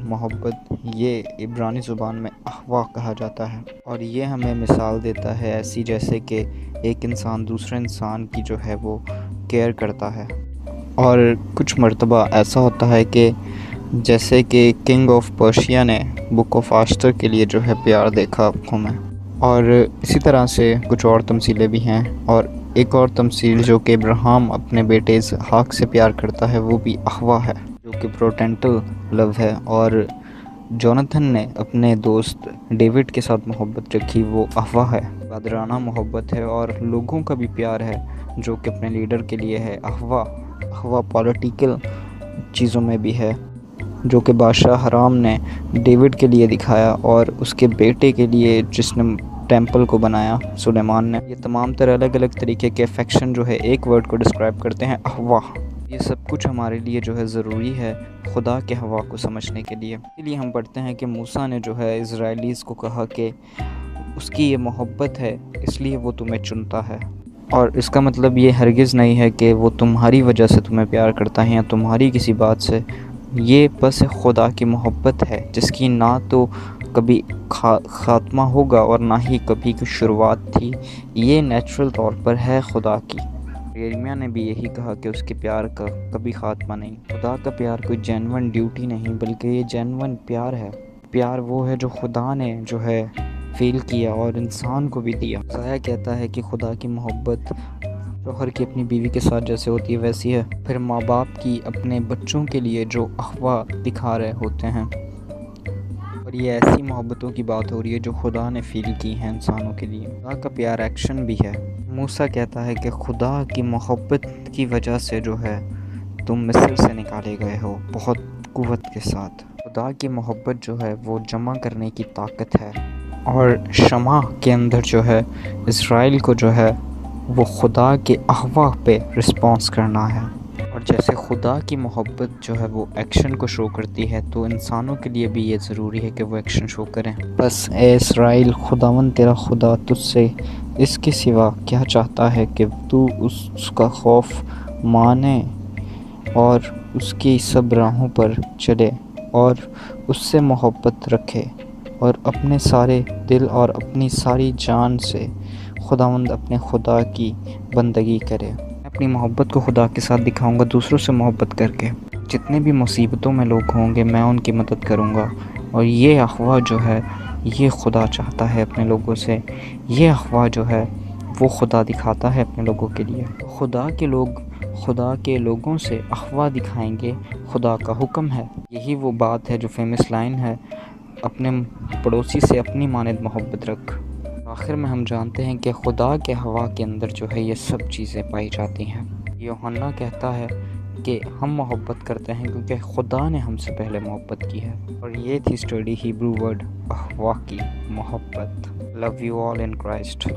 محبت یہ عبرانی زبان میں احوا کہا جاتا ہے، اور یہ ہمیں مثال دیتا ہے ایسی جیسے کہ ایک انسان دوسرے انسان کی جو ہے وہ کیئر کرتا ہے، اور کچھ مرتبہ ایسا ہوتا ہے کہ جیسے کہ کنگ آف پرشیا نے بک آف آشتر کے لیے جو ہے پیار دیکھا آنکھوں میں، اور اسی طرح سے کچھ اور تمثیلیں بھی ہیں، اور ایک اور تمثیل جو کہ ابراہیم اپنے بیٹے اسحاق سے پیار کرتا ہے وہ بھی احوا ہے، جو کہ پروٹینٹل لو ہے، اور جوناتھن نے اپنے دوست ڈیوڈ کے ساتھ محبت رکھی وہ احوا ہے، بادرانہ محبت ہے، اور لوگوں کا بھی پیار ہے جو کہ اپنے لیڈر کے لیے ہے احوا پولیٹیکل چیزوں میں بھی ہے، جو کہ بادشاہ حرام نے ڈیوڈ کے لیے دکھایا اور اس کے بیٹے کے لیے جس نے ٹیمپل کو بنایا سلیمان نے۔ یہ تمام طرح الگ الگ طریقے کے افیکشن جو ہے ایک ورڈ کو ڈسکرائب کرتے ہیں احوا۔ یہ سب کچھ ہمارے لیے جو ہے ضروری ہے خدا کے ہوا کو سمجھنے کے لیے۔ اس لیے ہم پڑھتے ہیں کہ موسیٰ نے جو ہے اسرائیلیز کو کہا کہ اس کی یہ محبت ہے اس لیے وہ تمہیں چنتا ہے، اور اس کا مطلب یہ ہرگز نہیں ہے کہ وہ تمہاری وجہ سے تمہیں پیار کرتا ہے یا تمہاری کسی بات سے، یہ بس خدا کی محبت ہے جس کی نہ تو کبھی خاتمہ ہوگا اور نہ ہی کبھی کوئی شروعات تھی، یہ نیچرل طور پر ہے خدا کی۔ یرمیہ نے بھی یہی کہا کہ اس کے پیار کا کبھی خاتمہ نہیں۔ خدا کا پیار کوئی جینون ڈیوٹی نہیں بلکہ یہ جینون پیار ہے۔ پیار وہ ہے جو خدا نے جو ہے فیل کیا اور انسان کو بھی دیا۔ عیسیٰ کہتا ہے کہ خدا کی محبت شوہر کی اپنی بیوی کے ساتھ جیسے ہوتی ہے ویسی ہے، پھر ماں باپ کی اپنے بچوں کے لیے جو احوا دکھا رہے ہوتے ہیں، اور یہ ایسی محبتوں کی بات ہو رہی ہے جو خدا نے فیل کی ہیں انسانوں کے لیے۔ خدا کا پیار ایکشن بھی ہے۔ موسیٰ کہتا ہے کہ خدا کی محبت کی وجہ سے جو ہے تم مصر سے نکالے گئے ہو بہت قوت کے ساتھ۔ خدا کی محبت جو ہے وہ جمع کرنے کی طاقت ہے، اور شمع کے اندر جو ہے اسرائیل کو جو ہے وہ خدا کے احوا پہ رسپانس کرنا ہے، اور جیسے خدا کی محبت جو ہے وہ ایکشن کو شو کرتی ہے تو انسانوں کے لیے بھی یہ ضروری ہے کہ وہ ایکشن شو کریں۔ بس اے اسرائیل، خداوند تیرا خدا تجھ سے اس کے سوا کیا چاہتا ہے کہ تو اس کا خوف مانے اور اس کی سب راہوں پر چلے اور اس سے محبت رکھے اور اپنے سارے دل اور اپنی ساری جان سے خداوند اپنے خدا کی بندگی کرے۔ میں اپنی محبت کو خدا کے ساتھ دکھاؤں گا دوسروں سے محبت کر کے۔ جتنے بھی مصیبتوں میں لوگ ہوں گے میں ان کی مدد کروں گا، اور یہ احوا جو ہے یہ خدا چاہتا ہے اپنے لوگوں سے، یہ احوا جو ہے وہ خدا دکھاتا ہے اپنے لوگوں کے لیے۔ خدا کے لوگ خدا کے لوگوں سے احوا دکھائیں گے، خدا کا حکم ہے۔ یہی وہ بات ہے جو فیمس لائن ہے، اپنے پڑوسی سے اپنی مانند محبت رکھ۔ آخر میں ہم جانتے ہیں کہ خدا کے ہوا کے اندر جو ہے یہ سب چیزیں پائی جاتی ہیں۔ یوحنا کہتا ہے کہ ہم محبت کرتے ہیں کیونکہ خدا نے ہم سے پہلے محبت کی ہے، اور یہ تھی اسٹڈی ہیبرو ورڈ احوا کی، محبت۔ Love you all in Christ.